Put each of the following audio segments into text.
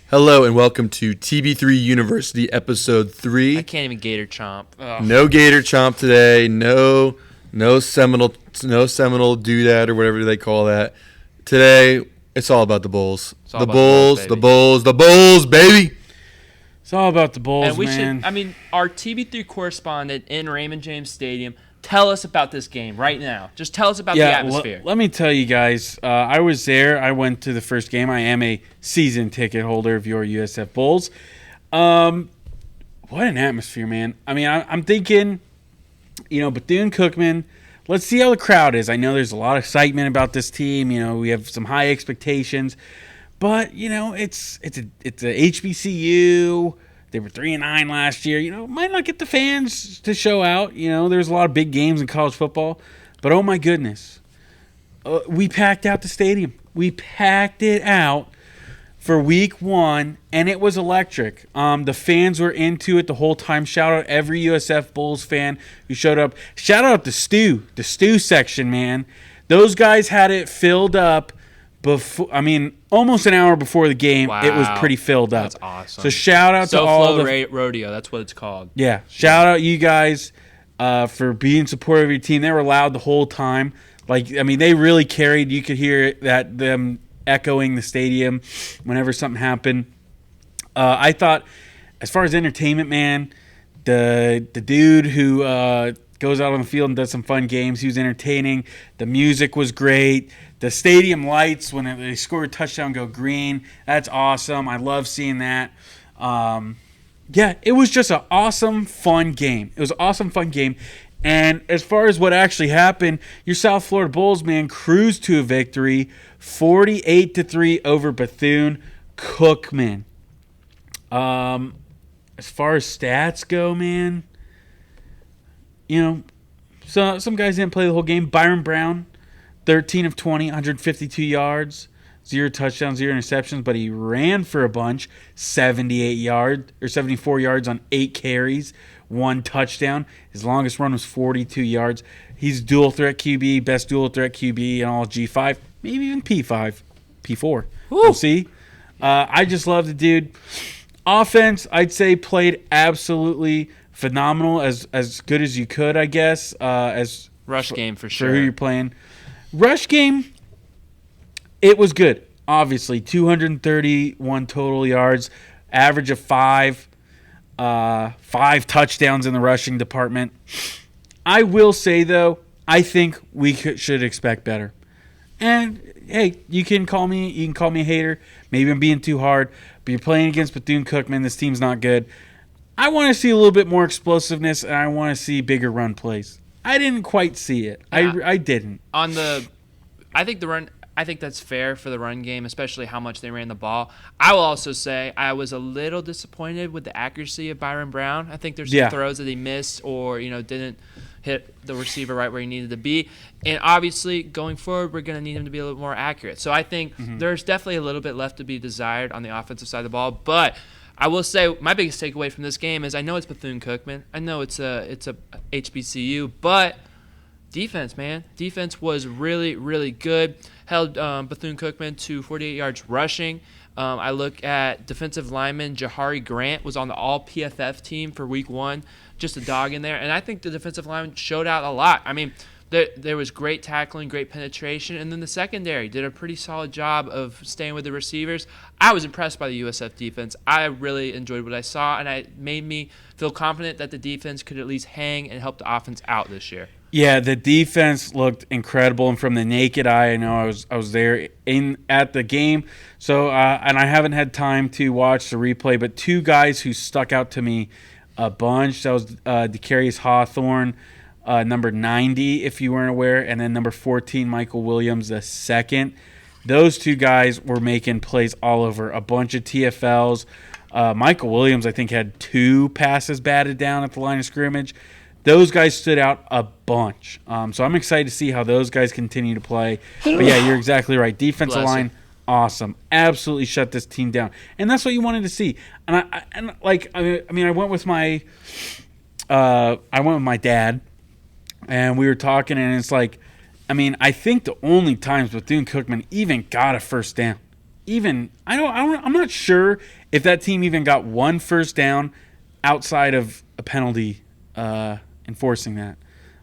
Hello and welcome to TB3 University episode 3. I can't even Gator chomp. Ugh. No Gator chomp today. No Seminole doodad or whatever they call that. Today it's all about the Bulls. The Bulls, baby. It's all about the Bulls, and we man. Our TB3 correspondent in Raymond James Stadium, tell us about this game right now. Just tell us about the atmosphere. Let me tell you guys, I was there. I went to the first game. I am a season ticket holder of your USF Bulls. What an atmosphere, man. I'm thinking, Bethune Cookman, let's see how the crowd is. I know there's a lot of excitement about this team. We have some high expectations. But, it's a HBCU. They were 3-9 last year. Might not get the fans to show out. There's a lot of big games in college football. But, oh, my goodness. We packed out the stadium. We packed it out for week 1, and it was electric. The fans were into it the whole time. Shout out every USF Bulls fan who showed up. Shout out the Stew section, man. Those guys had it filled up. Almost an hour before the game, wow. It was pretty filled up. That's awesome. So shout out to all the rodeo. That's what it's called. Yeah, shout out you guys for being supportive of your team. They were loud the whole time. They really carried. You could hear them echoing the stadium whenever something happened. I thought, as far as entertainment, man, the dude who goes out on the field and does some fun games, he was entertaining. The music was great. The stadium lights, when they score a touchdown, go green. That's awesome. I love seeing that. It was just an awesome, fun game. It was an awesome, fun game. And as far as what actually happened, your South Florida Bulls, man, cruised to a victory, 48-3 over Bethune Cookman. As far as stats go, man, so some guys didn't play the whole game. Byron Brown, 13 of 20, 152 yards, 0 touchdowns, 0 interceptions, but he ran for a bunch, 74 yards on 8 carries, 1 touchdown. His longest run was 42 yards. He's dual threat QB, best dual threat QB in all G5, maybe even P5, P4. Woo. We'll see. I just love the dude. Offense, I'd say, played absolutely phenomenal, as good as you could, I guess. As rush game for sure. For who you're playing. Rush game, it was good. Obviously, 231 total yards, average of 5 touchdowns in the rushing department. I will say, though, I think we should expect better. And hey, you can call me a hater. Maybe I'm being too hard, but you're playing against Bethune Cookman. This team's not good. I want to see a little bit more explosiveness, and I want to see bigger run plays. I didn't quite see it. I didn't. I think that's fair for the run game, especially how much they ran the ball. I will also say I was a little disappointed with the accuracy of Byron Brown. I think there's some throws that he missed or didn't hit the receiver right where he needed to be. And obviously, going forward, we're going to need him to be a little more accurate. So I think there's definitely a little bit left to be desired on the offensive side of the ball. But I will say my biggest takeaway from this game is I know it's Bethune Cookman. I know it's a HBCU, but defense, man. Defense was really, really good. Held Bethune Cookman to 48 yards rushing. I look at defensive lineman Jahari Grant was on the all-PFF team for week 1. Just a dog in there. And I think the defensive lineman showed out a lot. There was great tackling, great penetration, and then the secondary did a pretty solid job of staying with the receivers. I was impressed by the USF defense. I really enjoyed what I saw, and it made me feel confident that the defense could at least hang and help the offense out this year. Yeah, the defense looked incredible, and from the naked eye, I know I was there at the game. So, and I haven't had time to watch the replay, but 2 guys who stuck out to me a bunch. That was Decarius Hawthorne, number 90, if you weren't aware, and then number 14, Michael Williams, the second. Those 2 guys were making plays all over, a bunch of TFLs. Michael Williams, I think, had 2 passes batted down at the line of scrimmage. Those guys stood out a bunch. So I'm excited to see how those guys continue to play. But, yeah, you're exactly right. Defensive line, awesome. Absolutely shut this team down. And that's what you wanted to see. And I went with my dad, and we were talking, and it's like, I think the only times Bethune Cookman even got a first down even I'm not sure if that team even got one first down outside of a penalty enforcing that.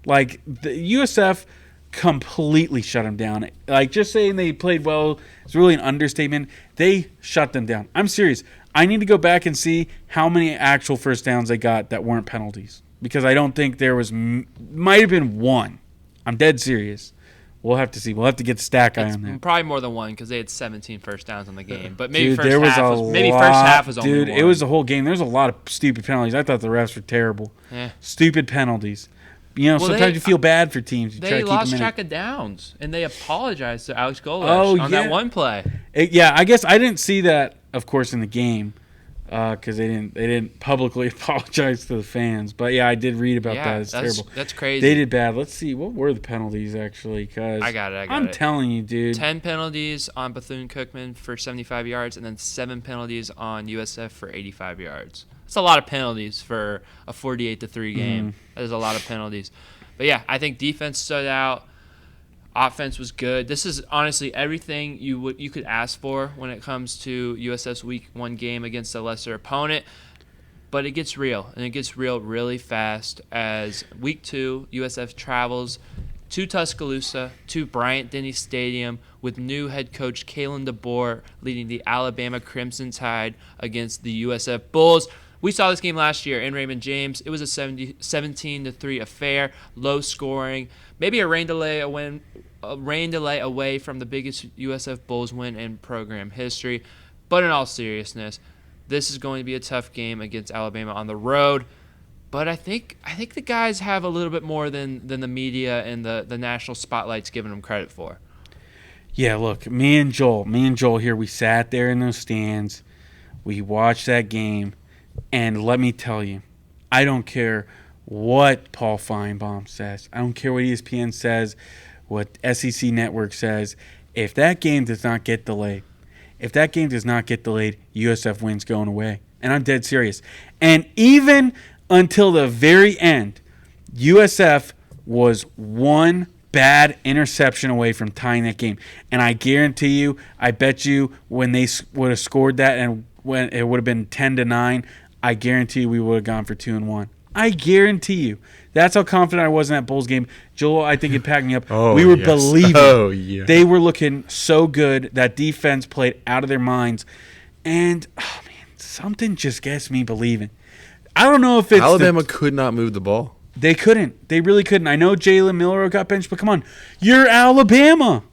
Like the USF completely shut them down. Like just saying they played well is really an understatement. They shut them down. I'm serious. I need to go back and see how many actual first downs they got that weren't penalties, because I don't think there was. Might have been one. I'm dead serious. We'll have to see. We'll have to get the stat guy on there. Probably more than one, because they had 17 first downs on the game. But maybe Dude, first half was only Dude, one. it was the whole game. There's a lot of stupid penalties. I thought the refs were terrible. Yeah. Stupid penalties. Sometimes you feel bad for teams. They lost track of downs, and they apologized to Alex Golesh on that one play. I guess I didn't see that, of course, in the game, because they didn't publicly apologize to the fans. But yeah, I did read about that. It's terrible. That's crazy. They did bad. Let's see, what were the penalties actually? Cause I got it. I'm telling you, dude. 10 penalties on Bethune Cookman for 75 yards, and then 7 penalties on USF for 85 yards. That's a lot of penalties for a 48-3 game. That is a lot of penalties. But yeah, I think defense stood out. Offense was good. This is honestly everything you could ask for when it comes to USF's Week 1 game against a lesser opponent. But it gets real, and it gets real really fast as Week 2, USF travels to Tuscaloosa, to Bryant-Denny Stadium, with new head coach Kalen DeBoer leading the Alabama Crimson Tide against the USF Bulls. We saw this game last year in Raymond James. It was a 17-3 affair, low scoring, maybe a rain delay away from the biggest USF Bulls win in program history. But in all seriousness, this is going to be a tough game against Alabama on the road. But I think the guys have a little bit more than the media and the national spotlight's giving them credit for. Yeah, look, me and Joel here, we sat there in those stands. We watched that game. And let me tell you, I don't care what Paul Feinbaum says. I don't care what ESPN says, what SEC Network says. If that game does not get delayed, USF wins going away. And I'm dead serious. And even until the very end, USF was one bad interception away from tying that game. And I guarantee you, I bet you when they would have scored that and when it would have been 10-9, I guarantee you we would have gone for 2-1. I guarantee you. That's how confident I was in that Bulls game. Joel, I think it packed me up. We were believing. Oh, yeah. They were looking so good. That defense played out of their minds. And, something just gets me believing. I don't know if it's Alabama could not move the ball. They couldn't. They really couldn't. I know Jalen Milroe got benched, but come on. You're Alabama.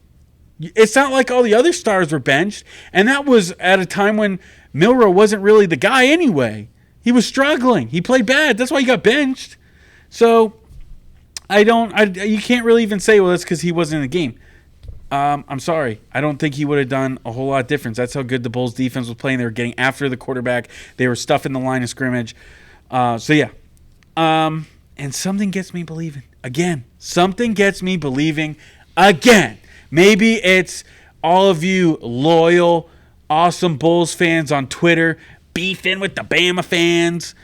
It's not like all the other stars were benched. And that was at a time when Milroe wasn't really the guy anyway. He was struggling. He played bad. That's why he got benched. So you can't really even say, well, that's because he wasn't in the game. I'm sorry. I don't think he would have done a whole lot of difference. That's how good the Bulls defense was playing. They were getting after the quarterback. They were stuffing the line of scrimmage. And something gets me believing. Again. Maybe it's all of you loyal, awesome Bulls fans on Twitter beefing with the Bama fans,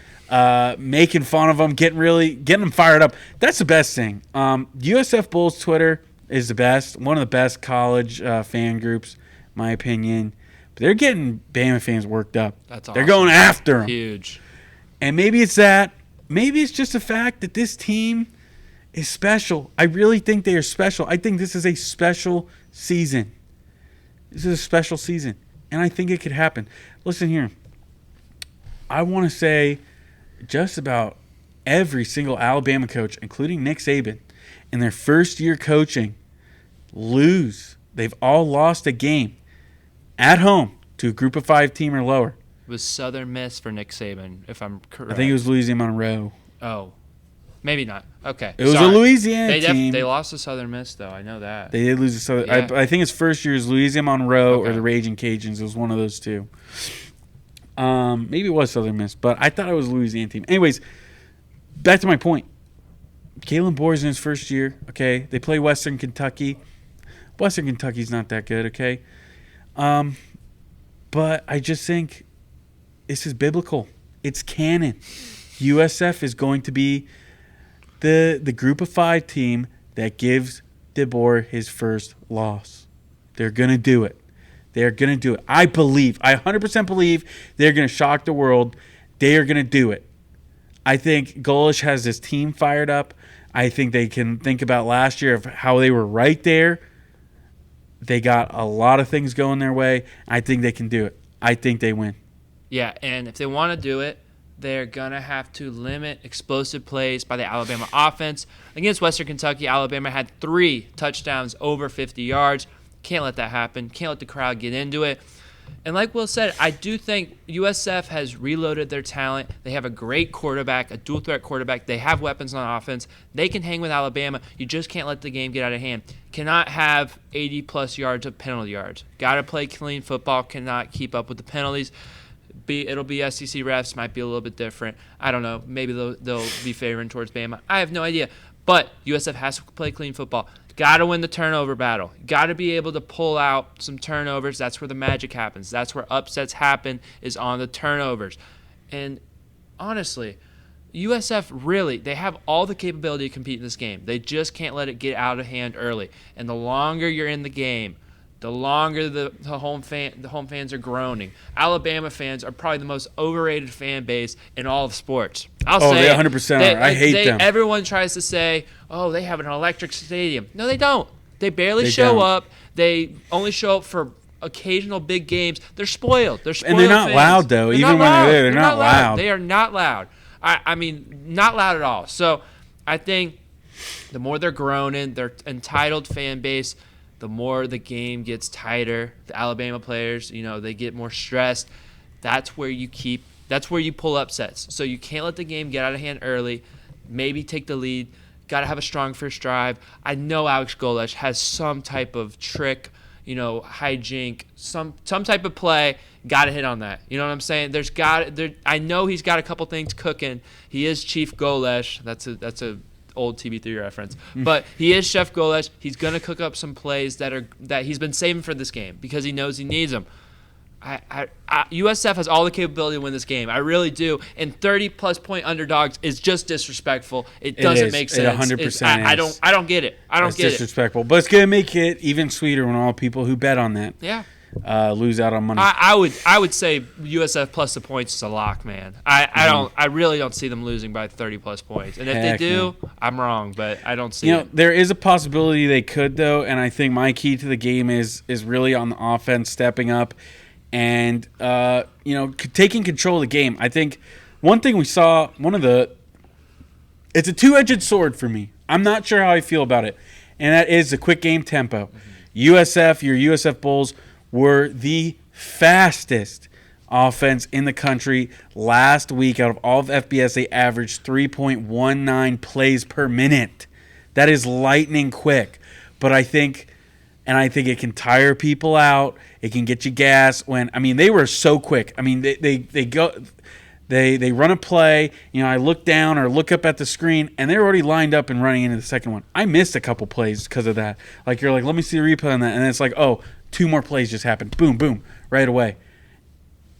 making fun of them, getting them fired up. That's the best thing. USF Bulls Twitter is the best, one of the best college fan groups, my opinion. But they're getting Bama fans worked up. That's awesome. They're going after them. Huge. And maybe it's that. Maybe it's just the fact that this team is special. I really think they are special. I think this is a special season. And I think it could happen. Listen here. I want to say just about every single Alabama coach, including Nick Saban, in their first year coaching, lose. They've all lost a game at home to a group of 5 team or lower. It was Southern Miss for Nick Saban, if I'm correct. I think it was Louisiana Monroe. Oh, maybe not. Okay. It was a Louisiana team. They lost to Southern Miss, though. I know that. They did lose to Southern. Yeah. I think his first year is Louisiana Monroe or the Raging Cajuns. It was one of those two. Maybe it was Southern Miss, but I thought it was a Louisiana team. Anyways, back to my point. Kalen DeBoer's in his first year, okay? They play Western Kentucky. Western Kentucky's not that good, okay? But I just think this is biblical. It's canon. USF is going to be the group of 5 team that gives DeBoer his first loss. They're going to do it. They're going to do it. I 100% believe they're going to shock the world. They are going to do it. I think Golesh has his team fired up. I think they can think about last year of how they were right there. They got a lot of things going their way. I think they can do it. I think they win. Yeah, and if they want to do it, they're going to have to limit explosive plays by the Alabama offense. Against Western Kentucky, Alabama had 3 touchdowns over 50 yards. Can't let that happen. Can't let the crowd get into it. And like Will said, I do think USF has reloaded their talent. They have a great quarterback, a dual-threat quarterback. They have weapons on offense. They can hang with Alabama. You just can't let the game get out of hand. Cannot have 80-plus yards of penalty yards. Got to play clean football. Cannot keep up with the penalties. It'll be SEC refs. Might be a little bit different. I don't know. Maybe they'll be favoring towards Bama. I have no idea. But USF has to play clean football. Got to win the turnover battle. Got to be able to pull out some turnovers. That's where the magic happens. That's where upsets happen, is on the turnovers. And honestly, USF really, they have all the capability to compete in this game. They just can't let it get out of hand early. And the longer you're in the game, the longer the home fans are groaning. Alabama fans are probably the most overrated fan base in all of sports. I'll say they 100% are. I hate them. Everyone tries to say, oh, they have an electric stadium. No, they don't. They barely show up. They only show up for occasional big games. They're spoiled. And they're not loud, though. Even when they're there, they're not loud. They are not loud. I mean, not loud at all. So I think the more they're groaning, their entitled fan base, the more the game gets tighter. The Alabama players, they get more stressed. That's where you pull upsets. So you can't let the game get out of hand early. Maybe take the lead. Got to have a strong first drive. I know Alex Golesh has some type of trick, hijink, some type of play. Got to hit on that. You know what I'm saying? I know he's got a couple things cooking. He is Chief Golesh. That's a old TB3 reference, but he is Chef Golesh. He's gonna cook up some plays that he's been saving for this game because he knows he needs them. USF has all the capability to win this game. I really do. And 30-plus point underdogs is just disrespectful. It doesn't make sense. It 100% I don't get it. It's disrespectful, but it's gonna make it even sweeter when all people who bet on that lose out on money. I would say USF plus the points is a lock, man. I really don't see them losing by 30-plus points. And if they do, I'm wrong, but I don't see it. There is a possibility they could, though, and I think my key to the game is really on the offense stepping up and taking control of the game. I think one thing we saw, it's a two-edged sword for me. I'm not sure how I feel about it, and that is the quick game tempo. Your USF Bulls were the fastest offense in the country last week. Out of all of FBS, they averaged 3.19 plays per minute. That is lightning quick. But I think it can tire people out. It can get you gas they were so quick. They run a play, I look down or look up at the screen, and they're already lined up and running into the second one. I missed a couple plays because of that. You're like, let me see the replay on that. And it's like, oh, 2 more plays just happened. Boom, boom, right away.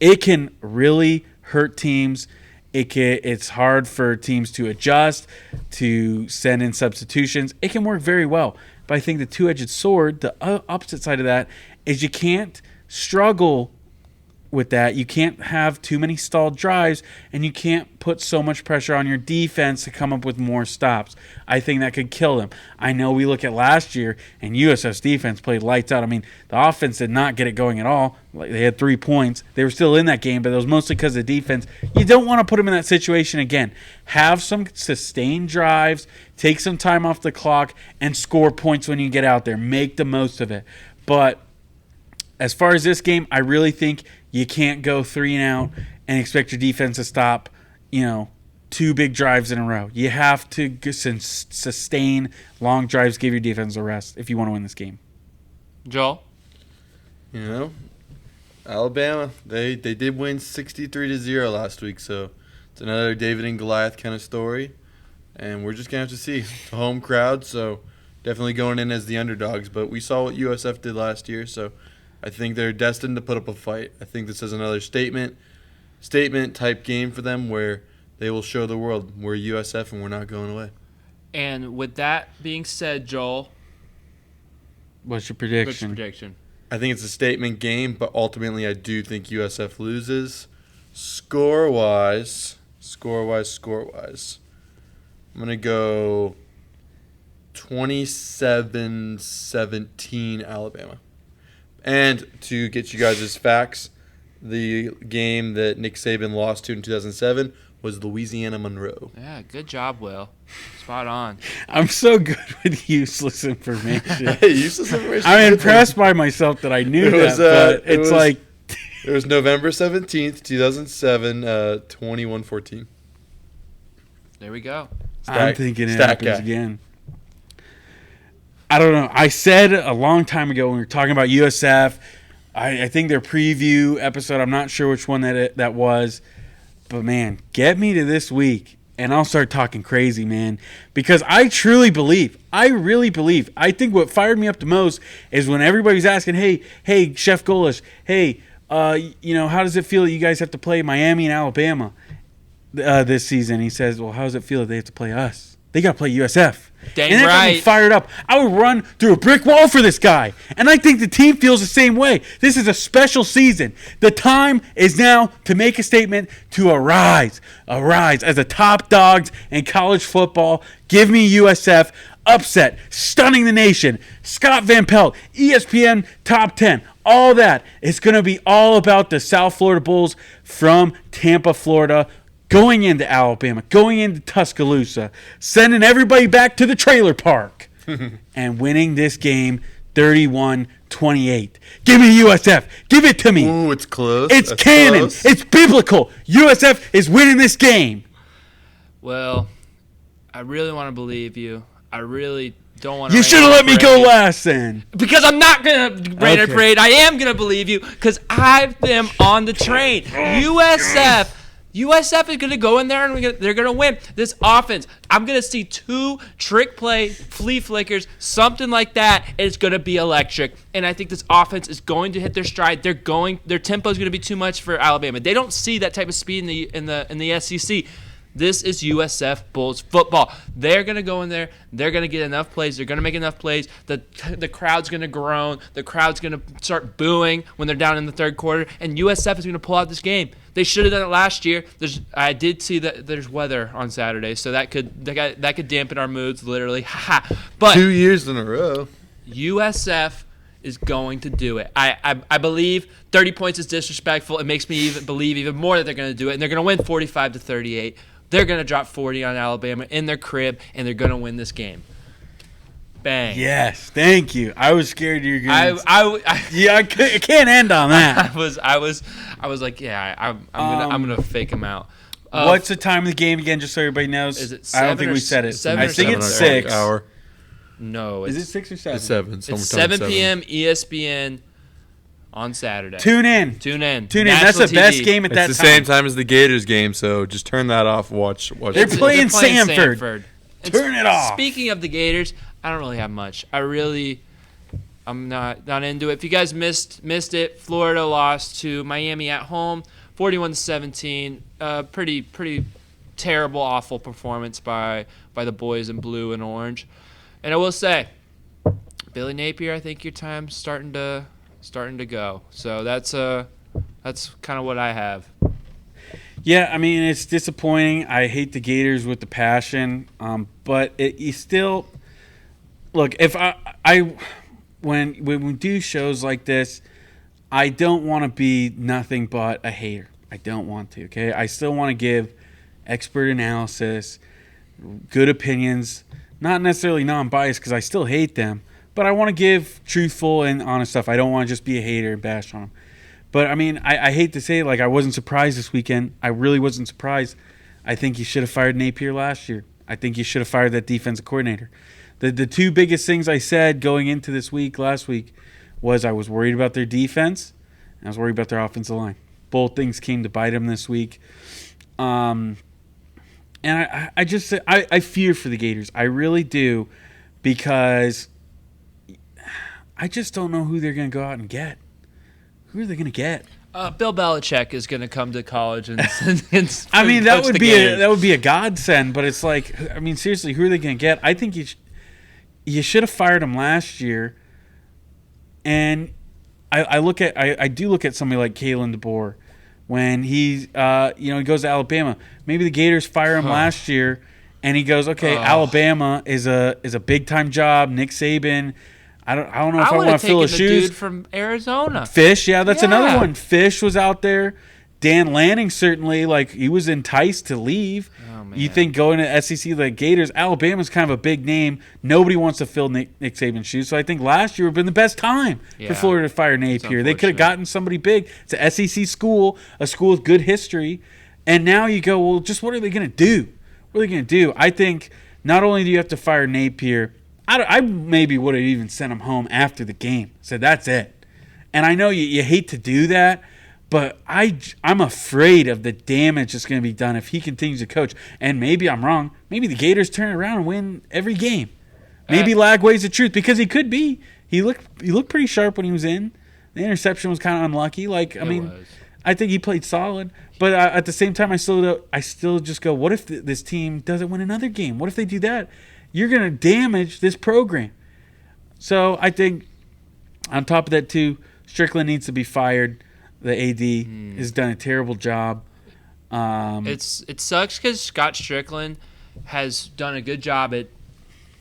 It can really hurt teams. It's hard for teams to adjust, to send in substitutions. It can work very well. But I think the two-edged sword, the opposite side of that, is you can't struggle with that. You can't have too many stalled drives, and you can't put so much pressure on your defense to come up with more stops. I think that could kill them. I know we look at last year, and USF's defense played lights out. The offense did not get it going at all. They had 3 points. They were still in that game, but it was mostly because of the defense. You don't want to put them in that situation again. Have some sustained drives, take some time off the clock, and score points when you get out there. Make the most of it. But as far as this game, I really think you can't go 3 and out and expect your defense to stop, 2 big drives in a row. You have to sustain long drives, give your defense a rest if you want to win this game. Joel? Alabama, they did win 63-0 last week, so it's another David and Goliath kind of story. And we're just going to have to see. It's a home crowd, so definitely going in as the underdogs. But we saw what USF did last year, so I think they're destined to put up a fight. I think this is another statement type game for them where they will show the world we're USF and we're not going away. And with that being said, Joel, what's your prediction? I think it's a statement game, but ultimately I do think USF loses. Score-wise, I'm going to go 27-17 Alabama. And to get you guys' facts, the game that Nick Saban lost to in 2007 was Louisiana Monroe. Yeah, good job, Will. Spot on. I'm so good with useless information. Hey, useless information. I'm impressed by myself that I knew but it's like... It was November 17th, 2007, 21-14. There we go. I'm thinking it happens again. I don't know. I said a long time ago when we were talking about USF, I think their preview episode, I'm not sure which one that was, but man, get me to this week and I'll start talking crazy, man, because I truly believe, I think what fired me up the most is when everybody's asking, hey, Chef Golish, hey, how does it feel that you guys have to play Miami and Alabama this season? He says, well, how does it feel that they have to play us? They got to play USF. Dang and that got me fired up. I would run through a brick wall for this guy. And I think the team feels the same way. This is a special season. The time is now to make a statement, to arise as the top dogs in college football. Give me USF. Upset, stunning the nation. Scott Van Pelt, ESPN top 10. All that. It's going to be all about the South Florida Bulls from Tampa, Florida, going into Alabama, going into Tuscaloosa, sending everybody back to the trailer park, and winning this game 31-28. Give me USF. Give it to me. Ooh, it's close. It's That's canon. close. It's biblical. USF is winning this game. Well, I really want to believe you. I really don't want to. You should have let me go last then. Because I'm not going to rain a parade. I am going to believe you because I've been on the train. USF is going to go in there and they're going to win. This offense, I'm going to see 2 trick play, flea flickers, something like that, and it's going to be electric. And I think this offense is going to hit their stride. Their tempo is going to be too much for Alabama. They don't see that type of speed in the SEC. This is USF Bulls football. They're going to go in there. They're going to get enough plays. They're going to make enough plays. The crowd's going to groan. The crowd's going to start booing when they're down in the third quarter. And USF is going to pull out this game. They should have done it last year. I did see that there's weather on Saturday, so that could dampen our moods, literally. But 2 years in a row. USF is going to do it. I believe 30 points is disrespectful. It makes me believe even more that they're going to do it, and they're going to win 45-38. They're going to drop 40 on Alabama in their crib, and they're going to win this game. Bang. Yes, thank you. I was scared you were going to. I can't end on that. I was like, yeah, I'm gonna fake them out. What's the time of the game again? Just so everybody knows. Is it? I don't think we said it. I think it's 6. Hour. No, is it 6 or 7? It's 7. It's 7 p.m. ESPN. On Saturday. Tune in. That's the best game at that time. It's the same time as the Gators game, so just turn that off. Watch. They're playing Sanford. Turn it off. Speaking of the Gators, I don't really have much. I'm not into it. If you guys missed it, Florida lost to Miami at home, 41-17. Pretty terrible, awful performance by the boys in blue and orange. And I will say, Billy Napier, I think your time's starting to go. So that's kind of what I have. Yeah, I mean, it's disappointing. I hate the Gators with the passion, but you still look. If when we do shows like this, I don't want to be nothing but a hater. I don't want to. Okay, I still want to give expert analysis, good opinions, not necessarily non-biased because I still hate them. But I want to give truthful and honest stuff. I don't want to just be a hater and bash on them. But, I mean, I hate to say it, like, I wasn't surprised this weekend. I really wasn't surprised. I think you should have fired Napier last year. I think you should have fired that defensive coordinator. The 2 biggest things I said going into this week, last week, was I was worried about their defense and I was worried about their offensive line. Both things came to bite them this week. And I fear for the Gators. I really do, because I just don't know who they're going to go out and get. Who are they going to get? Bill Belichick is going to come to college and I mean, that would be a godsend. But it's like, I mean, seriously, who are they going to get? I think you should have fired him last year, and I do look at somebody like Kalen DeBoer when he goes to Alabama. Maybe the Gators fire him last year, and he goes, okay, Alabama is a big time job. Nick Saban. I don't know if I want to fill his shoes. Dude from Arizona, Fish, that's another one. Fish was out there. Dan Lanning certainly, he was enticed to leave. Oh, man. You think going to SEC like Gators, Alabama's kind of a big name. Nobody wants to fill Nick Saban's shoes. So I think last year would have been the best time for Florida to fire Napier. They could have gotten somebody big. It's an SEC school, a school with good history. And now you go, well, just what are they going to do? What are they going to do? I think not only do you have to fire Napier, I maybe would have even sent him home after the game. Said, that's it. And I know you hate to do that, but I'm afraid of the damage that's going to be done if he continues to coach. And maybe I'm wrong. Maybe the Gators turn around and win every game. Maybe Lagway's the truth, because he could be. He looked pretty sharp when he was in. The interception was kind of unlucky. I think he played solid. But at the same time, I still just go, what if this team doesn't win another game? What if they do that? You're going to damage this program. So I think on top of that, too, Strickland needs to be fired. The AD has done a terrible job. It sucks because Scott Strickland has done a good job at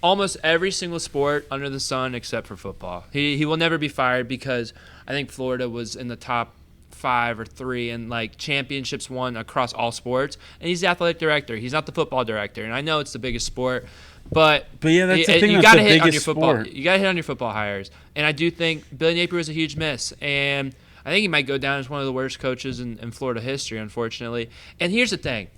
almost every single sport under the sun except for football. He will never be fired because I think Florida was in the top 5 or 3 and championships won across all sports. And he's the athletic director. He's not the football director. And I know it's the biggest sport. But yeah, that's the thing. You got to hit on your football. You got to hit on your football hires. And I do think Billy Napier was a huge miss. And I think he might go down as one of the worst coaches in Florida history, unfortunately. And here's the thing.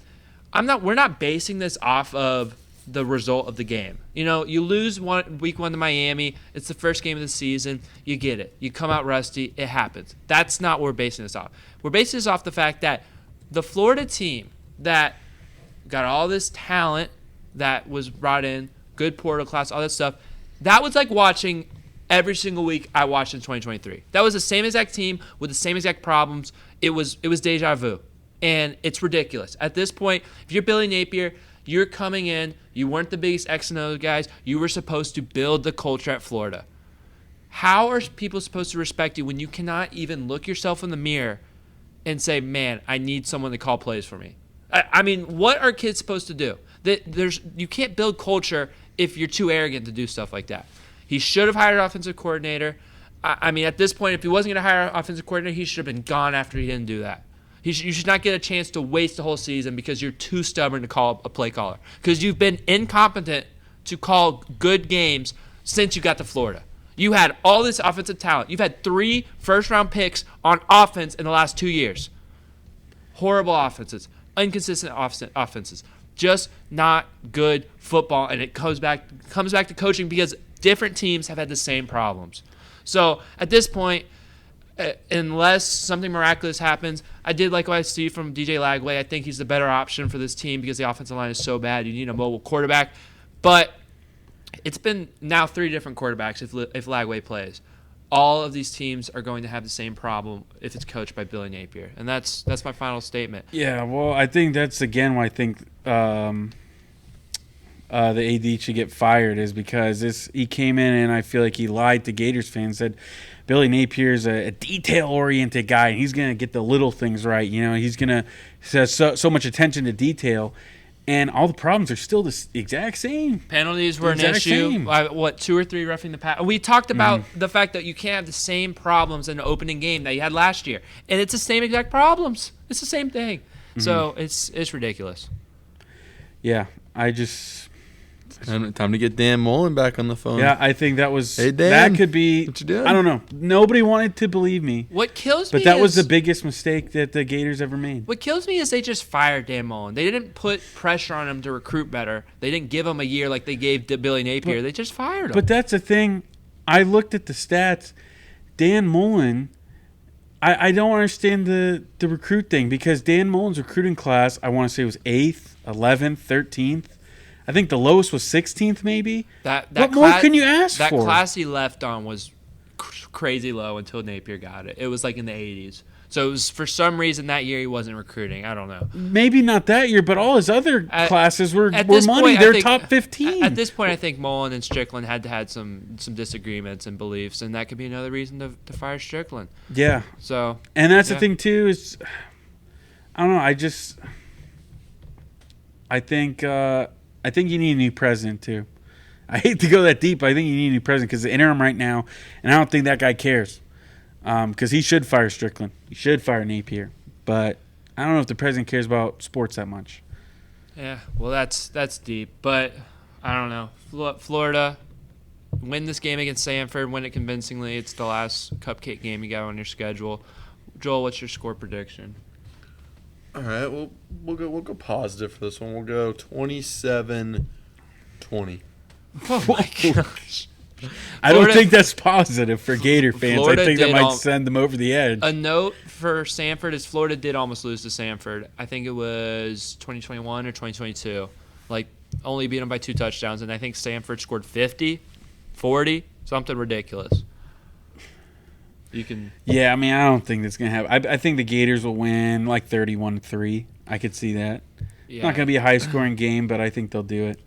We're not basing this off of the result of the game. You lose week 1 to Miami. It's the first game of the season. You get it. You come out rusty. It happens. That's not what we're basing this off. We're basing this off the fact that the Florida team that got all this talent that was brought in, good portal class, all that stuff, that was like watching every single week I watched in 2023. That was the same exact team with the same exact problems. It was deja vu. And it's ridiculous. At this point, if you're Billy Napier, you're coming in, you weren't the biggest X and O guys, you were supposed to build the culture at Florida. How are people supposed to respect you when you cannot even look yourself in the mirror and say, man, I need someone to call plays for me? I mean, what are kids supposed to do? You can't build culture if you're too arrogant to do stuff like that. He should have hired an offensive coordinator. I mean, at this point, if he wasn't going to hire an offensive coordinator, he should have been gone after he didn't do that. You should not get a chance to waste the whole season because you're too stubborn to call a play caller. Because you've been incompetent to call good games since you got to Florida. You had all this offensive talent. You've had 3 first-round picks on offense in the last 2 years. Horrible offenses. Inconsistent offenses. Just not good football, and it comes back to coaching because different teams have had the same problems. So at this point, unless something miraculous happens, I did like what I see from DJ Lagway. I think he's the better option for this team because the offensive line is so bad. You need a mobile quarterback. But it's been now 3 different quarterbacks if Lagway plays. All of these teams are going to have the same problem if it's coached by Billy Napier. And that's my final statement. Yeah, well, I think that's, again, why I think the AD should get fired is because he came in and I feel like he lied to Gators fans, said Billy Napier's a detail-oriented guy, and he's going to get the little things right. He's going to have so much attention to detail. And all the problems are still the exact same. Penalties were an issue. 2 or 3 roughing the pass. We talked about the fact that you can't have the same problems in the opening game that you had last year. And it's the same exact problems. It's the same thing. Mm-hmm. So it's ridiculous. Yeah, Time to get Dan Mullen back on the phone. Yeah, I think that was Dan, that could be. What you doing? I don't know. Nobody wanted to believe me. What kills me, but that was the biggest mistake that the Gators ever made. What kills me is they just fired Dan Mullen. They didn't put pressure on him to recruit better. They didn't give him a year like they gave to Billy Napier. They just fired him. But that's the thing. I looked at the stats. Dan Mullen. I don't understand the recruit thing because Dan Mullen's recruiting class, I want to say, was 8th, 11th, 13th. I think the lowest was 16th, maybe. What more can you ask for? That class he left on was crazy low until Napier got it. It was like in the 80s. So it was for some reason that year he wasn't recruiting. I don't know. Maybe not that year, but all his other classes were money. Point, They're top 15. At this point, I think Mullen and Strickland had some disagreements and beliefs, and that could be another reason to fire Strickland. Yeah. So. And that's the thing too is, I don't know. I think you need a new president too. I hate to go that deep, but I think you need a new president because the interim right now, and I don't think that guy cares. Because he should fire Strickland. He should fire Napier. But I don't know if the president cares about sports that much. Yeah, well, that's deep. But I don't know. Florida, win this game against Samford, win it convincingly. It's the last cupcake game you got on your schedule. Joel, what's your score prediction? All right, we'll go positive for this one. We'll go 27-20. Oh, my gosh. I don't think that's positive for Gator fans. Florida I think that might send them over the edge. A note for Samford is Florida did almost lose to Samford. I think it was 2021 or 2022. Like, only beat them by 2 touchdowns, and I think Samford scored 50, 40, something ridiculous. You can. Yeah, I mean, I don't think that's going to happen. I think the Gators will win like 31-3. I could see that. Yeah. It's not going to be a high-scoring game, but I think they'll do it.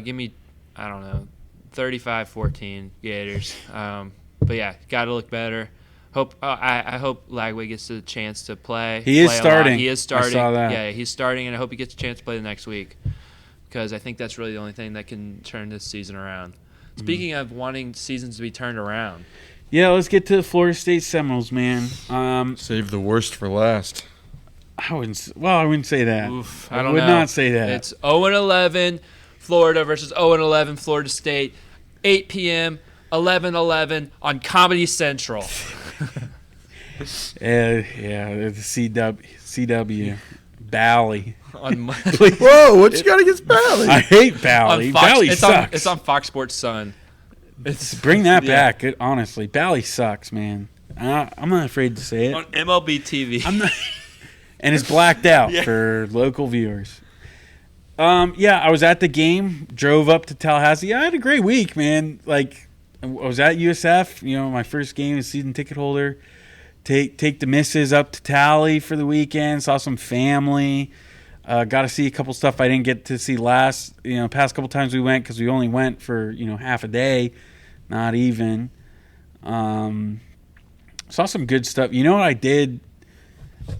Give me, I don't know, 35-14 Gators. But yeah, got to look better. I hope Lagway gets a chance to play. He is starting. He is starting. I saw that. Yeah, he's starting, and I hope he gets a chance to play the next week because I think that's really the only thing that can turn this season around. Speaking of wanting seasons to be turned around. Yeah, let's get to the Florida State Seminoles, man. Save the worst for last. I wouldn't say that. Oof, I would not say that. It's 0-11 Florida versus 0-11 Florida State, 8 p.m., 11/11 on Comedy Central. Yeah, the CW. Bally. Whoa, what you got against Bally? I hate Bally. Bally sucks. It's on Fox Sports Sun. Bring that back. Honestly, Bally sucks, man. I'm not afraid to say it. On MLB TV. And it's blacked out for local viewers. I was at the game, drove up to Tallahassee. I had a great week, man. Like, I was at USF, my first game as season ticket holder. Take the missus up to Tally for the weekend, saw some family. Got to see a couple stuff I didn't get to see past couple times we went because we only went for, half a day, not even. Saw some good stuff. You know what I did?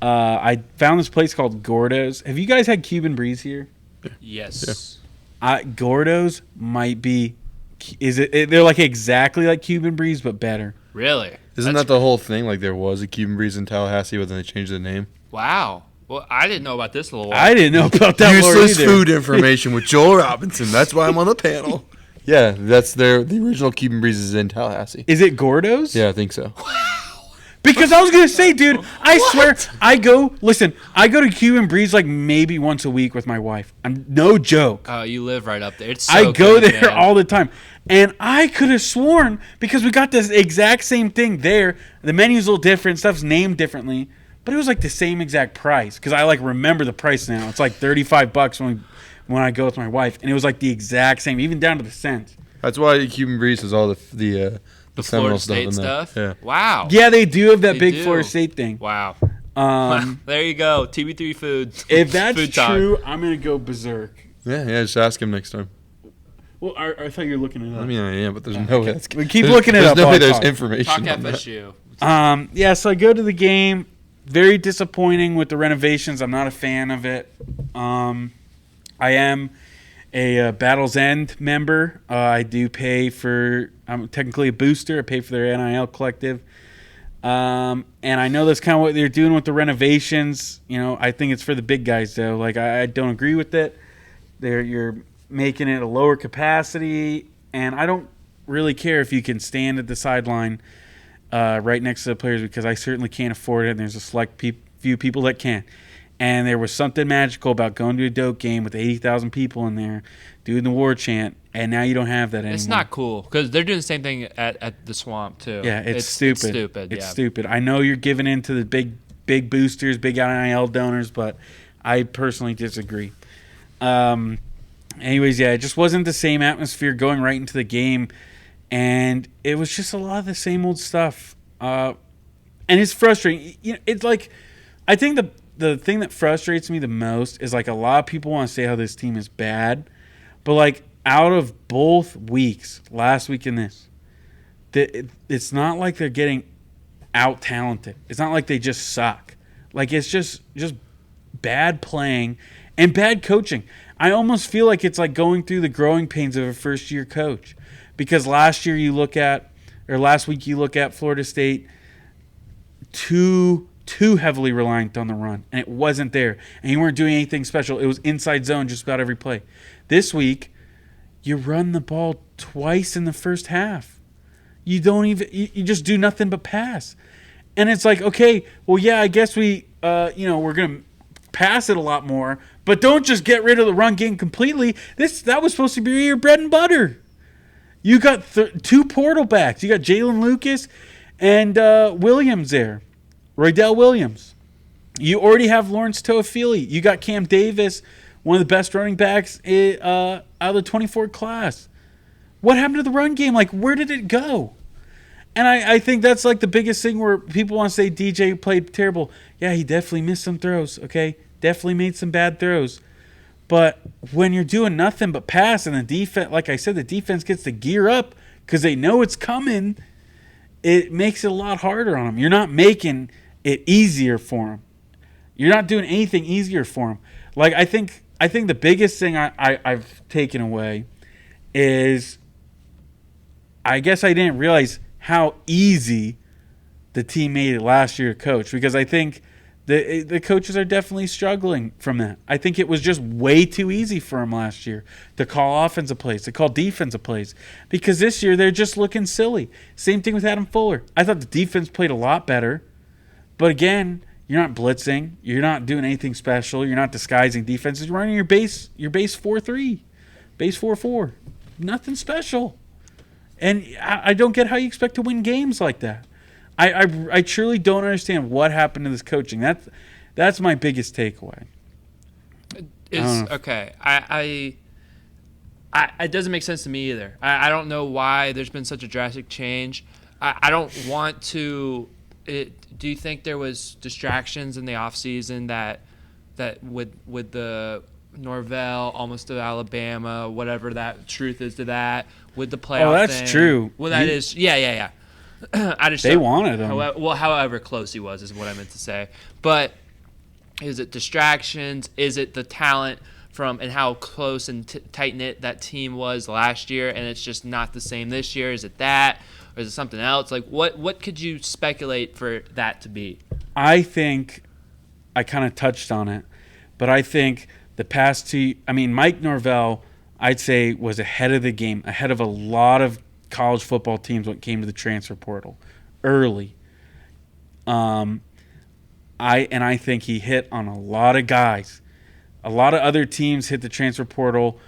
I found this place called Gordo's. Have you guys had Cuban Breeze here? Yes. Yeah. Gordo's might be. They're like exactly like Cuban Breeze, but better. Really? Isn't that the whole thing? Like there was a Cuban Breeze in Tallahassee, but then they changed the name. Wow. Well, I didn't know about this a little while. I didn't know about that. Useless food information with Joel Robinson. That's why I'm on the panel. Yeah, that's the original Cuban Breeze is in Tallahassee. Is it Gordo's? Yeah, I think so. Because I was going to say, dude, I swear, I go to Cuban Breeze like maybe once a week with my wife. I'm no joke. Oh, you live right up there. It's so I go good, there man. all the time. And I could have sworn, because we got this exact same thing there, the menu's a little different, stuff's named differently, but it was like the same exact price. Because I remember the price now. It's like $35 when I go with my wife. And it was like the exact same, even down to the cent. That's why Cuban Breeze has all the Florida State State stuff? Yeah. Wow. Yeah, they do have that big Florida State thing. Wow. Um, there you go. TB3 food. If that's food true, I'm going to go berserk. Yeah, just ask him next time. Well, I thought you were looking it up. I mean, I am, but there's no way that's We keep looking it up. There's no way there's information. Talk on FSU. So I go to the game. Very disappointing with the renovations. I'm not a fan of it. I am a Battle's End member. I do pay I'm technically a booster. I pay for their NIL collective. And I know that's kind of what they're doing with the renovations. I think it's for the big guys, though. Like, I don't agree with it. You're making it a lower capacity, and I don't really care if you can stand at the sideline right next to the players, because I certainly can't afford it, and there's a select few people that can. And there was something magical about going to a dope game with 80,000 people in there doing the war chant, and now you don't have that anymore. It's not cool, because they're doing the same thing at the Swamp, too. Yeah, it's stupid. It's stupid, It's stupid. I know you're giving in to the big boosters, big NIL donors, but I personally disagree. Anyways, it just wasn't the same atmosphere going right into the game, and it was just a lot of the same old stuff. And it's frustrating. It's like, I think the thing that frustrates me the most is like a lot of people want to say how this team is bad, but like out of both weeks, last week and this, it's not like they're getting out talented. It's not like they just suck. Like it's just bad playing and bad coaching. I almost feel like it's like going through the growing pains of a first year coach, because last week you look at Florida State, too heavily reliant on the run, and it wasn't there, and you weren't doing anything special. It was inside zone just about every play. This week, you run the ball twice in the first half. You just do nothing but pass. And it's like, okay, well, yeah, I guess we're going to pass it a lot more, but don't just get rid of the run game completely. That was supposed to be your bread and butter. You got two portal backs. You got Jalen Lucas and Williams there, Roydell Williams. You already have Lawrence Toafili. You got Cam Davis, one of the best running backs out of the 24 class. What happened to the run game? Like, where did it go? And I think that's like the biggest thing where people want to say DJ played terrible. Yeah, he definitely missed some throws, okay? Definitely made some bad throws. But when you're doing nothing but pass and the defense, like I said, the defense gets to gear up because they know it's coming, it makes it a lot harder on them. You're not making it easier for them. You're not doing anything easier for them. Like, I think the biggest thing I've taken away is, I guess I didn't realize how easy the team made it last year to coach, because I think the coaches are definitely struggling from that. I think it was just way too easy for them last year to call offensive plays, to call defensive plays, because this year they're just looking silly. Same thing with Adam Fuller. I thought the defense played a lot better, but again, you're not blitzing, you're not doing anything special, you're not disguising defenses, you're running your base 4-3, base 4-4, nothing special. And I don't get how you expect to win games like that. I truly don't understand what happened to this coaching. That's my biggest takeaway. Okay. It doesn't make sense to me either. I don't know why there's been such a drastic change. I don't want to. Do you think there was distractions in the offseason that with the Norvell almost to Alabama, whatever that truth is to that, with the playoff? Oh, that's thing. true. Well, that is, yeah. They wanted him. However close he was is what I meant to say. But is it distractions? Is it the talent and how close and tight-knit that team was last year, and it's just not the same this year? Is it that, or is it something else? Like, what could you speculate for that to be? I think I kind of touched on it, but I think the past two – I mean, Mike Norvell, I'd say, was ahead of the game, ahead of a lot of college football teams when it came to the transfer portal early. I think he hit on a lot of guys. A lot of other teams hit the transfer portal,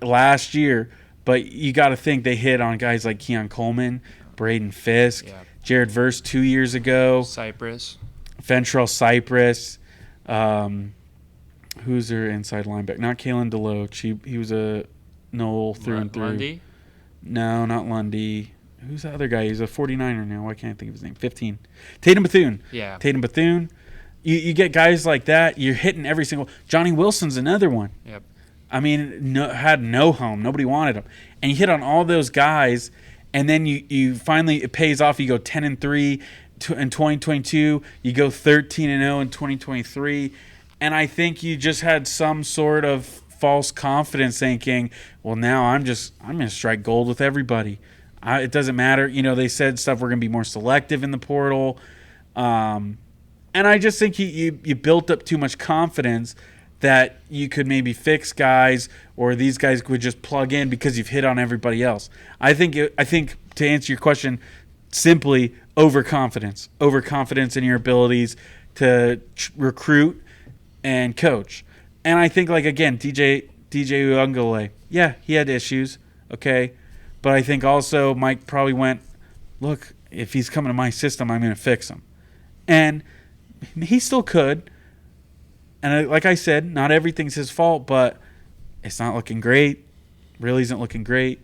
last year, but you got to think they hit on guys like Keon Coleman, Braden Fisk, Jared Verse 2 years ago, Fentrell Cypress, who's their inside linebacker? Not Kalen DeLoach. He was a Knoll through and through. Lundy? No, not Lundy. Who's the other guy? He's a 49er now. Why can't I think of his name? 15. Tatum Bethune. Yeah. Tatum Bethune. You get guys like that. You're hitting every single. Johnny Wilson's another one. Yep. I mean, had no home. Nobody wanted him. And you hit on all those guys, and then you finally, it pays off. You go 10-3 in 2022. You go 13-0 in 2023. And I think you just had some sort of false confidence thinking, well, now I'm going to strike gold with everybody. It doesn't matter. They said stuff, we're going to be more selective in the portal. And I just think you built up too much confidence that you could maybe fix guys, or these guys would just plug in because you've hit on everybody else. I think to answer your question, simply overconfidence in your abilities to recruit and coach. And I think, like, again, DJ Uiagalelei, yeah, he had issues, okay, but I think also Mike probably went, look, if he's coming to my system, I'm going to fix him. And he still could. And like I said, not everything's his fault, but it's not looking great. Really isn't looking great.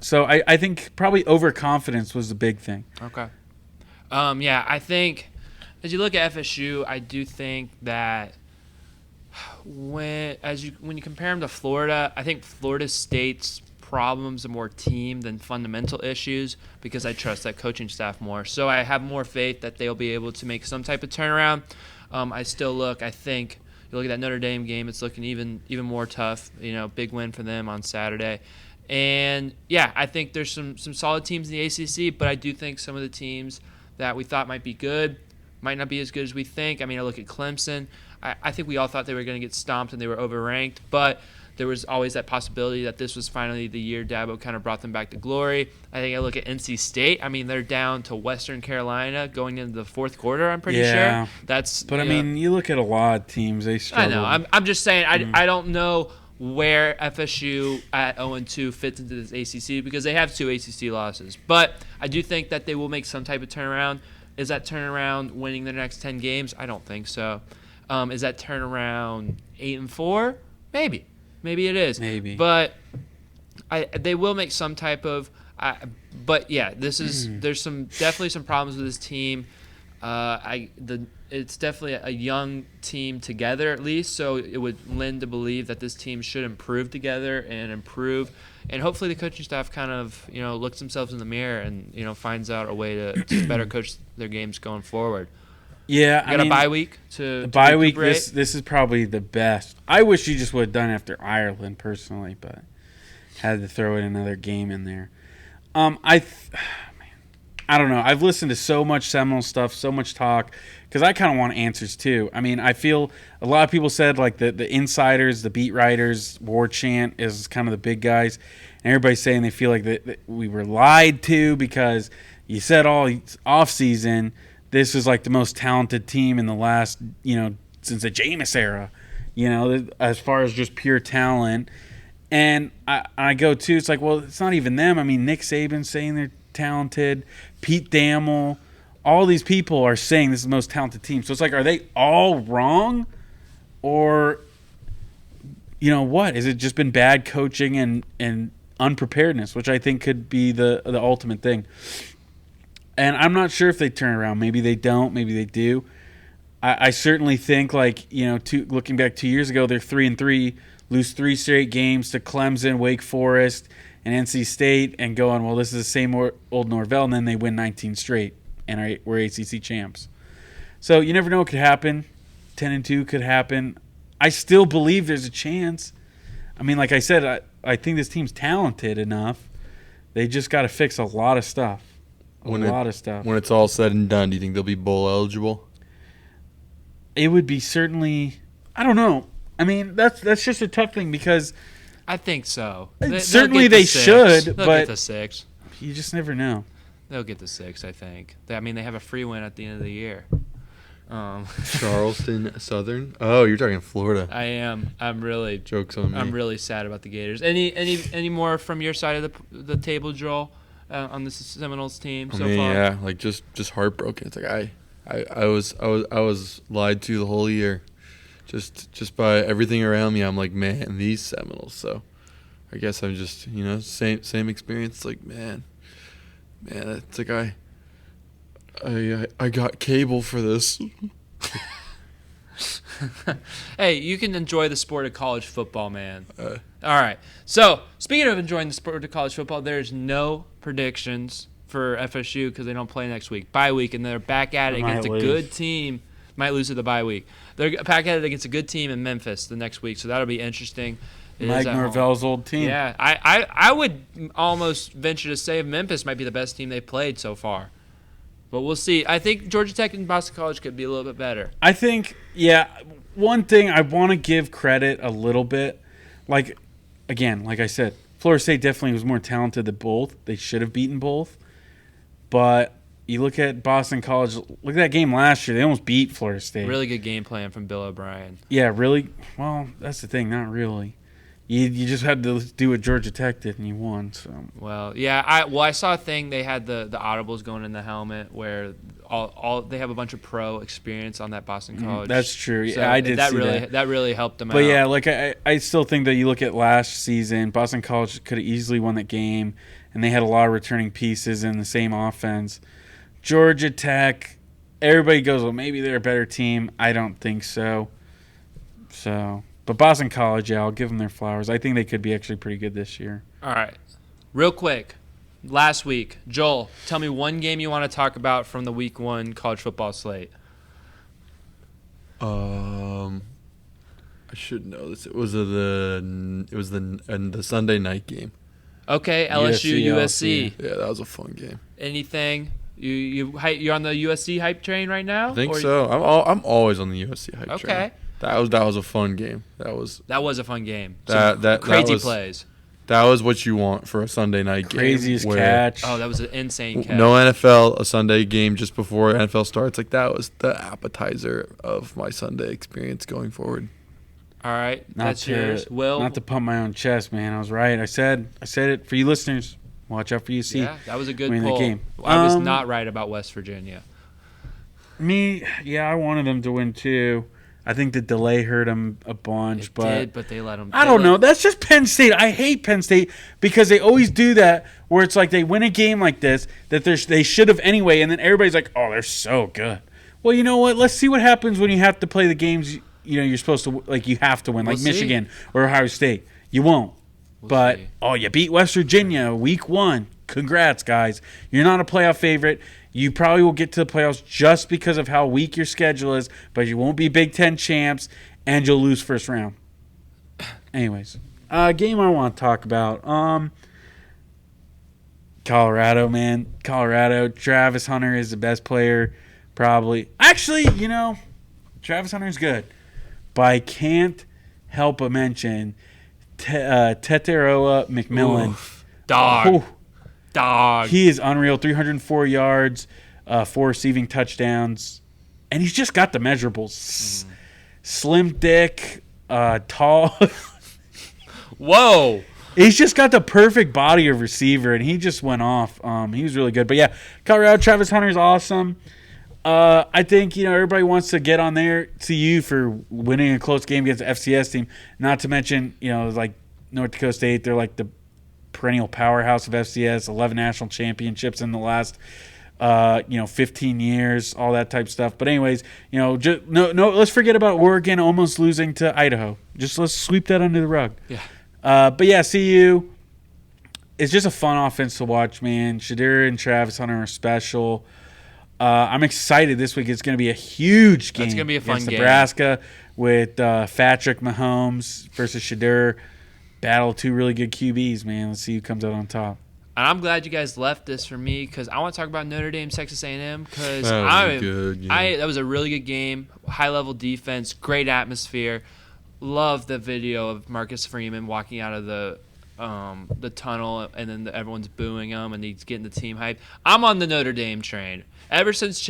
So I think probably overconfidence was the big thing. Okay. Yeah, I think as you look at FSU, I do think that when you compare them to Florida, I think Florida State's problems are more team than fundamental issues because I trust that coaching staff more. So I have more faith that they'll be able to make some type of turnaround. I think you look at that Notre Dame game, it's looking even more tough. Big win for them on Saturday. And yeah, I think there's some solid teams in the ACC, but I do think some of the teams that we thought might be good might not be as good as we think. I look at Clemson. I think we all thought they were going to get stomped and they were overranked, but there was always that possibility that this was finally the year Dabo kind of brought them back to glory. I think I look at NC State. They're down to Western Carolina going into the fourth quarter, I'm pretty sure. You look at a lot of teams, they struggle. I know. I'm just saying, I don't know where FSU at 0-2 fits into this ACC because they have 2 ACC losses. But I do think that they will make some type of turnaround. Is that turnaround winning the next 10 games? I don't think so. Is that turnaround 8-4? Maybe. Maybe it is. Maybe. But they will make some type of but yeah, there's definitely some problems with this team. It's definitely a young team together at least, so it would lend to believe that this team should improve together and hopefully the coaching staff kind of looks themselves in the mirror and finds out a way to better coach their games going forward. Yeah, you got a bye week to bye week. This is probably the best. I wish you just would have done it after Ireland personally, but had to throw in another game in there. I don't know. I've listened to so much Seminole stuff, so much talk, because I kind of want answers too. I feel a lot of people said like the insiders, the beat writers, War Chant is kind of the big guys, and everybody's saying they feel like that we were lied to because you said all off season this is like the most talented team in the last since the Jameis era, as far as just pure talent. And I go too. It's like, well, it's not even them. Nick Saban's saying they're talented. Pete Damel, all these people are saying this is the most talented team. So it's like, are they all wrong, or what? Is it just been bad coaching and unpreparedness, which I think could be the ultimate thing. And I'm not sure if they turn around. Maybe they don't. Maybe they do. I certainly think, looking back 2 years ago, they're 3-3, lose 3 straight games to Clemson, Wake Forest, and NC State, and go on, well, this is the same old Norvell, and then they win 19 straight, and we're ACC champs. So you never know what could happen. 10-2 could happen. I still believe there's a chance. Like I said, I think this team's talented enough. They just got to fix a lot of stuff. When it's all said and done, do you think they'll be bowl eligible? It would be certainly. I don't know. That's just a tough thing because I think so. Certainly they should, they'll but get the 6. You just never know. They'll get the 6. I think. They have a free win at the end of the year. Charleston Southern. Oh, you're talking Florida. I am. I'm really. Jokes on me. I'm really sad about the Gators. Any more from your side of the table, Joel? On the Seminoles team so far? Yeah, just heartbroken. It's like I was lied to the whole year, just by everything around me. I'm like, man, these Seminoles. So I guess I'm just same experience. Like man, it's like I got cable for this. Hey, you can enjoy the sport of college football, man. All right. So, speaking of enjoying the sport of college football, there's no predictions for FSU because they don't play next week. Bye week, and they're back at it against a good team. Might lose to the bye week. They're back at it against a good team in Memphis the next week, so that'll be interesting. Mike Norvell's old team. Yeah, I would almost venture to say Memphis might be the best team they've played so far. But we'll see. I think Georgia Tech and Boston College could be a little bit better. I think, one thing I want to give credit a little bit. Like I said, Florida State definitely was more talented than both. They should have beaten both. But you look at Boston College, look at that game last year. They almost beat Florida State. Really good game plan from Bill O'Brien. Yeah, really. Well, that's the thing. Not really. You just had to do what Georgia Tech did, and you won. So. Well, yeah. I saw a thing. They had the audibles going in the helmet where all they have a bunch of pro experience on that Boston College. That's true. So yeah, I did see that. That really helped them out. But yeah, I still think that you look at last season, Boston College could have easily won that game, and they had a lot of returning pieces in the same offense. Georgia Tech. Everybody goes, well, maybe they're a better team. I don't think so. But Boston College, yeah, I'll give them their flowers. I think they could be actually pretty good this year. All right. Real quick. Last week, Joel, tell me one game you want to talk about from the Week 1 college football slate. I should know this. It was the Sunday night game. Okay, LSU, USC. Yeah, that was a fun game. Anything? You're on the USC hype train right now? I think so. I'm always on the USC hype train. Okay. That was a fun game. That was a fun game. Crazy plays. That was what you want for a Sunday night game. Craziest catch. Oh, that was an insane catch. No NFL, a Sunday game just before NFL starts. Like, that was the appetizer of my Sunday experience going forward. All right, that's yours. Will? Not to pump my own chest, man. I was right. I said it for you listeners. Watch out for UC. Yeah, that was a good pull. Game. I was not right about West Virginia. I wanted them to win too. I think the delay hurt them a bunch, but they let them. I don't know. That's just Penn State. I hate Penn State because they always do that, where it's like they win a game like this that they should have anyway, and then everybody's like, "Oh, they're so good." Well, you know what? Let's see what happens when you have to play the games. You're supposed to you have to win, like Michigan or Ohio State. You won't. But you beat West Virginia Week 1. Congrats, guys. You're not a playoff favorite. You probably will get to the playoffs just because of how weak your schedule is, but you won't be Big Ten champs, and you'll lose first round. Anyways, game I want to talk about. Colorado, man. Colorado. Travis Hunter is the best player, probably. Actually, Travis Hunter's good. But I can't help but mention Teteroa McMillan. Oof. Dog. He is unreal. 304 yards, 4 receiving touchdowns. And he's just got the measurables. Slim dick, tall. Whoa. He's just got the perfect body of receiver, and he just went off. He was really good. But, yeah, Colorado, Travis Hunter is awesome. I think, everybody wants to get on there to you for winning a close game against the FCS team. Not to mention, like North Dakota State, they're like the perennial powerhouse of FCS, 11 national championships in the last, 15 years, all that type of stuff. But anyways, just, no, let's forget about Oregon almost losing to Idaho. Just let's sweep that under the rug. Yeah. But yeah, CU, it's just a fun offense to watch, man. Shadir and Travis Hunter are special. I'm excited this week. It's going to be a huge game. It's going to be a fun game. Nebraska with Patrick Mahomes versus Shadir. Battle two really good QBs, man. Let's see who comes out on top. And I'm glad you guys left this for me because I want to talk about Notre Dame, Texas A&M because that was a really good game. High-level defense, great atmosphere. Love the video of Marcus Freeman walking out of the tunnel and then everyone's booing him and he's getting the team hype. I'm on the Notre Dame train. Ever since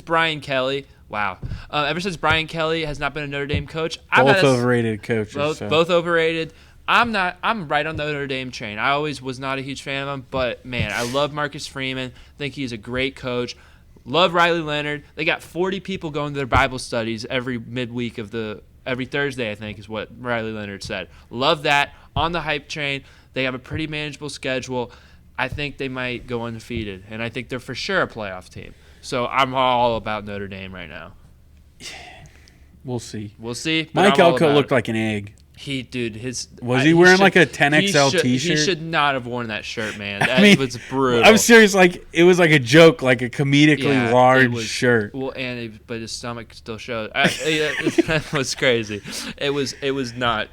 Brian Kelly. Wow. Ever since Brian Kelly has not been a Notre Dame coach. Both overrated coaches. Both overrated. I'm right on the Notre Dame train. I always was not a huge fan of him, but, man, I love Marcus Freeman. I think he's a great coach. Love Riley Leonard. They got 40 people going to their Bible studies every midweek every Thursday, I think, is what Riley Leonard said. Love that. On the hype train. They have a pretty manageable schedule. I think they might go undefeated, and I think they're for sure a playoff team. So I'm all about Notre Dame right now. We'll see. Mike Elko looked like an egg. Was he wearing like a 10XL T-shirt? He should not have worn that shirt, man. That was brutal. I'm serious. Like it was like a joke, like a comedically large shirt. Well, but his stomach still showed. That was crazy. It was not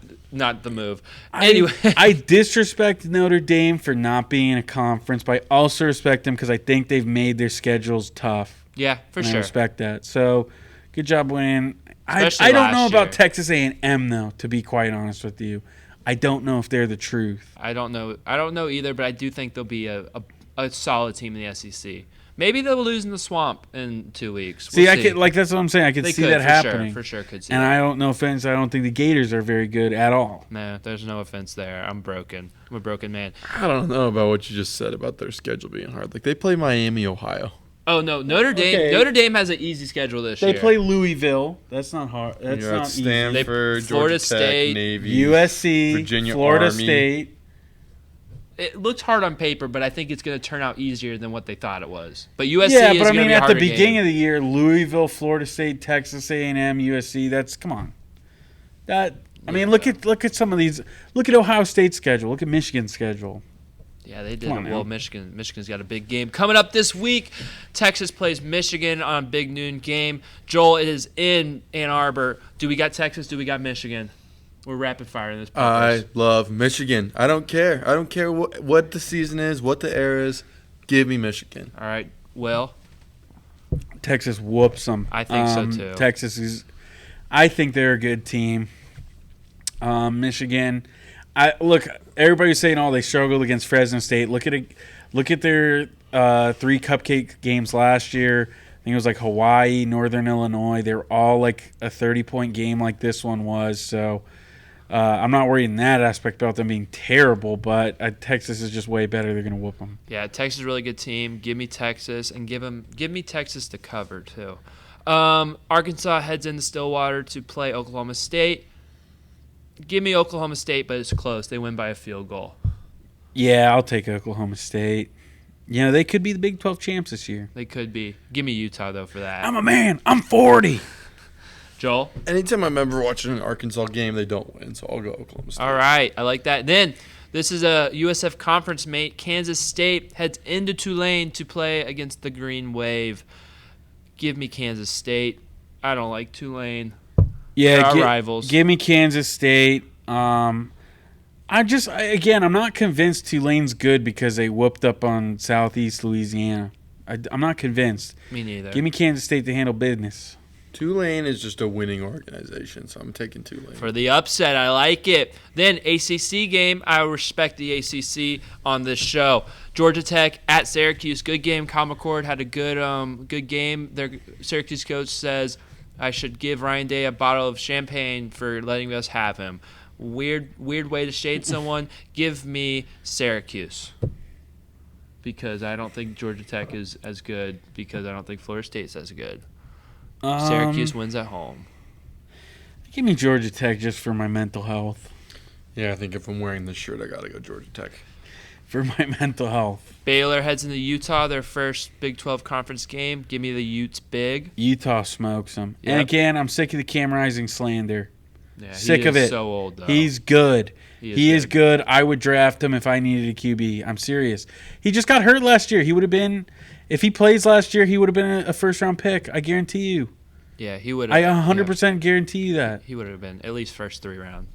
the move. Anyway, I disrespect Notre Dame for not being in a conference, but I also respect them because I think they've made their schedules tough. Yeah, for sure. I respect that. So, good job winning. I don't know about Texas A&M though. To be quite honest with you, I don't know if they're the truth. I don't know either, but I do think they'll be a solid team in the SEC. Maybe they'll lose in the swamp in 2 weeks. That's what I'm saying. I could see that happening. For sure could see. And that. I don't know offense. I don't think the Gators are very good at all. Nah, there's no offense there. I'm broken. I'm a broken man. I don't know about what you just said about their schedule being hard. Like they play Miami, Ohio. Oh no, Notre Dame. Okay. Notre Dame has an easy schedule this year. They play Louisville. That's not hard. That's not Stanford, Florida Georgia State, Tech, Navy, USC, Virginia Florida Army. State. It looks hard on paper, but I think it's going to turn out easier than what they thought it was. But USC is yeah, but I going to mean, be a at the harder beginning game. of the year, Louisville, Florida State, Texas A&M, USC. That's come on. Look at some of these. Look at Ohio State's schedule. Look at Michigan's schedule. Yeah, they did well. Michigan's got a big game coming up this week. Texas plays Michigan on a big noon game. Joel, it is in Ann Arbor. Do we got Texas? Do we got Michigan? We're rapid firing this. I love Michigan. I don't care. I don't care what the season is, what the era is. Give me Michigan. All right. Well, Texas whoops them. I think so too. Texas is. I think they're a good team. Michigan. Everybody's saying, they struggled against Fresno State. Look at their 3 cupcake games last year. I think it was like Hawaii, Northern Illinois. They were all like a 30-point game like this one was. So I'm not worried in that aspect about them being terrible, but Texas is just way better. They're going to whoop them. Yeah, Texas is a really good team. Give me Texas, and give me Texas to cover too. Arkansas heads into Stillwater to play Oklahoma State. Give me Oklahoma State, but it's close. They win by a field goal. Yeah, I'll take Oklahoma State. They could be the Big 12 champs this year. They could be. Give me Utah, though, for that. I'm a man. I'm 40. Joel? Anytime I remember watching an Arkansas game, they don't win, so I'll go Oklahoma State. All right. I like that. Then this is a USF conference mate. Kansas State heads into Tulane to play against the Green Wave. Give me Kansas State. I don't like Tulane. Yeah, our rivals. Give me Kansas State. I'm not convinced Tulane's good because they whooped up on Southeast Louisiana. I'm not convinced. Me neither. Give me Kansas State to handle business. Tulane is just a winning organization, so I'm taking Tulane. For the upset, I like it. Then ACC game, I respect the ACC on this show. Georgia Tech at Syracuse, good game. Kyle McCord had a good game. Their Syracuse coach says I should give Ryan Day a bottle of champagne for letting us have him. Weird way to shade someone. Give me Syracuse. Because I don't think Georgia Tech is as good. Because I don't think Florida State's as good. Syracuse wins at home. Give me Georgia Tech just for my mental health. Yeah, I think if I'm wearing this shirt, I got to go Georgia Tech. For my mental health. Baylor heads into Utah, their first Big 12 conference game. Give me the Utes big. Utah smokes them. Yep. And again, I'm sick of the Cam Rising slander. Yeah, Sick of it. So old, though. He's good. He is good. I would draft him if I needed a QB. I'm serious. He just got hurt last year. He would have been, if he plays last year, he would have been a first-round pick. I guarantee you. Yeah, he would have. I 100% guarantee you that. He would have been at least first 3 round.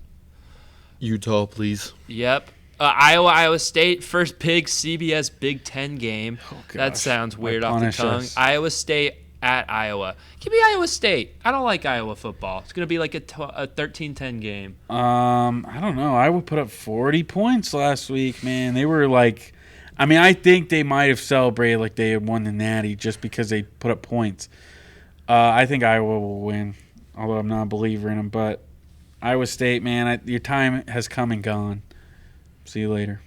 Utah, please. Yep. Iowa State, first big CBS Big Ten game. Oh, gosh. That sounds weird off the Punish tongue. us. Iowa State at Iowa. Give me Iowa State. I don't like Iowa football. It's going to be like a 13-10 game. I don't know. Iowa put up 40 points last week, man. They were like, I think they might have celebrated like they had won the Natty just because they put up points. I think Iowa will win, although I'm not a believer in them. But Iowa State, man, your time has come and gone. See you later.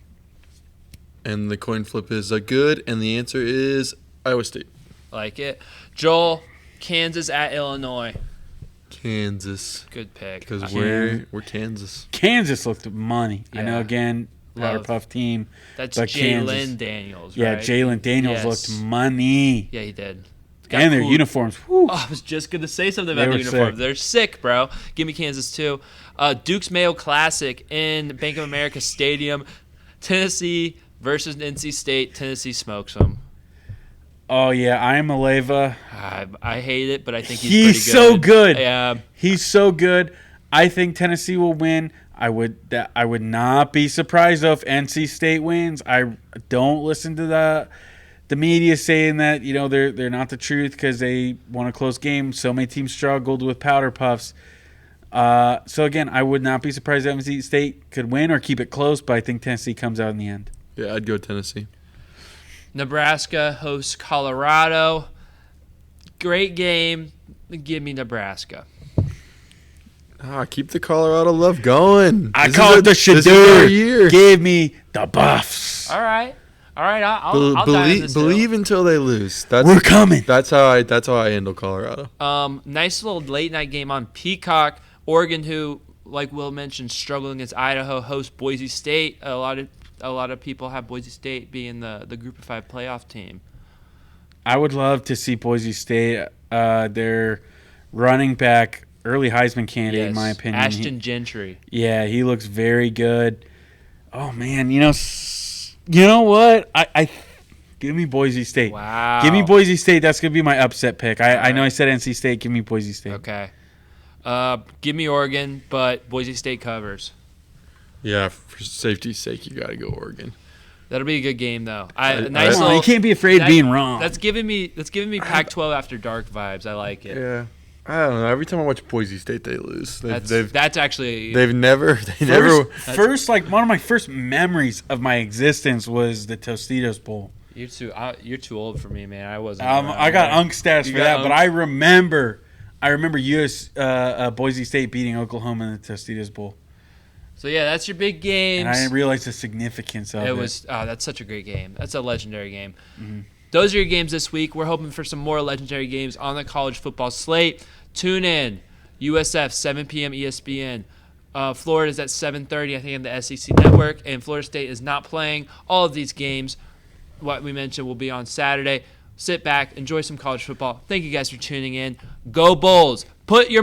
And the coin flip is good, and the answer is Iowa State. Like it. Joel, Kansas at Illinois. Kansas. Good pick. Because we're Kansas. Kansas looked money. Yeah. I know, again, Powder Love. Puff team. That's but Kansas. Jalen Daniels, Yeah, right? Jalen Daniels Yes. looked money. Yeah, he did. And their cool- uniforms. Whew. Oh, I was just going to say something They about the were uniforms. sick. They're sick, bro. Give me Kansas, too. Duke's Mayo Classic in Bank of America Stadium. Tennessee versus NC State. Tennessee smokes them. Oh, yeah, I am Aleva. I hate it, but I think he's pretty good. so good. Yeah. He's so good. I think Tennessee will win. I would not be surprised, though, if NC State wins. I don't listen to the media saying that, they're not the truth because they won a close game. So many teams struggled with Powder Puffs. So, again, I would not be surprised if NC State could win or keep it close, but I think Tennessee comes out in the end. Yeah, I'd go Tennessee. Nebraska hosts Colorado. Great game. Give me Nebraska. Keep the Colorado love going. I This call is it the this is our year. Shadur. Give me the Buffs. All right. I'll dive in this believe until they lose. We're coming. That's how I handle Colorado. Nice little late night game on Peacock. Oregon, who, like Will mentioned, struggling against Idaho, hosts Boise State. A lot of a lot of people have Boise State being the Group of 5 playoff team. I would love to see Boise State. Their running back, early Heisman candidate, in my opinion. Ashton Gentry. Yeah, he looks very good. Oh man, you know what? I give me Boise State. Wow. Give me Boise State. That's gonna be my upset pick. I know I said NC State. Give me Boise State. Okay. Give me Oregon, but Boise State covers. Yeah, for safety's sake, you got to go Oregon. That'll be a good game, though. You can't be afraid of being wrong. That's giving me Pac-12 after dark vibes. I like it. Yeah. I don't know. Every time I watch Boise State, they lose. That's actually they've never first like one of my first memories of my existence was the Tostitos Bowl. You're too old for me, man. I wasn't. I got unk stats for that, but I remember Boise State beating Oklahoma in the Tostitos Bowl. So yeah, that's your big games. And I didn't realize the significance of it. That's such a great game. That's a legendary game. Mm-hmm. Those are your games this week. We're hoping for some more legendary games on the college football slate. Tune in. USF 7 p.m. ESPN. Florida is at 7:30. I think on the SEC Network, and Florida State is not playing. All of these games, what we mentioned, will be on Saturday. Sit back, enjoy some college football. Thank you guys for tuning in. Go Bulls! Put your